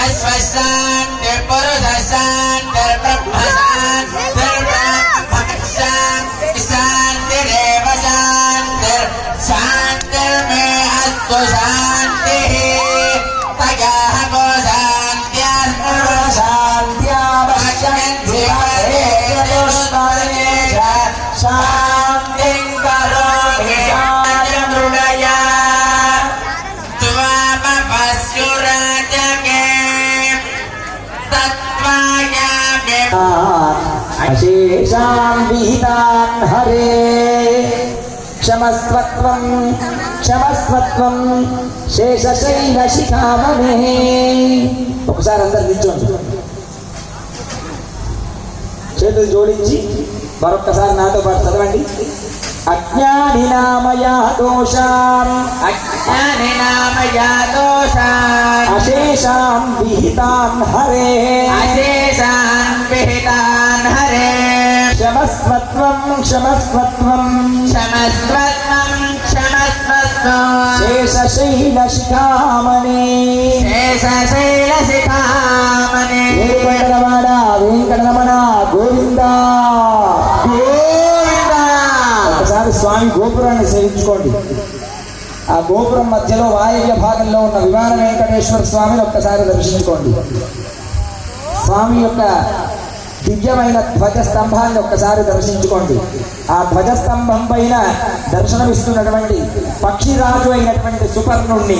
అశ్వశాంతి పురుషశాంతి బ్రహ్మశాంతి శాంతి దేవ శాంతి శాంతిర్మే అస్తు శాంతి తయా గో శాంత్యాత్మను శాంత్యావశ్యంతి శాంతిం కరోమి శాంతిమృడయా త్వమపస్యురాజకే తత్వాయామి అశేషాం విహితాన్ హరే క్షమస్వత్వం క్షమస్వత్వం శేషశైల శిఖామణే. ఒకసారి అందరు నిల్చోండి, చేతులు జోడించి మరొక్కసారి నాతో పాటు చదవండి. అజ్ఞాని నామయా దోషాం అజ్ఞాని నామయా దోషాన్ అశేషాం విహితాన్ హరే అశేషాన్ విహితాన్ హరే క్షమస్వత్వం క్షమస్వత్వం క్షమస్వత్వం క్షమస్వత్వం శేషశైల శిఖామణి. శేషశైల శిఖామణి. ఏడుకొండలవాడ వెంకటరమణ గోవింద గోవింద. ఒకసారి స్వామి గోపురాన్ని సేవించుకోండి. ఆ గోపురం మధ్యలో వాయవ్య భాగంలో ఉన్న విమాన వెంకటేశ్వర స్వామిని ఒక్కసారి దర్శించుకోండి. స్వామి యొక్క దివ్యమైన ధ్వజస్తంభాన్ని ఒక్కసారి దర్శించుకోండి. ఆ ధ్వజస్తంభం పైన దర్శనమిస్తున్నటువంటి పక్షిరాజు అయినటువంటి సుపర్ణుణ్ణి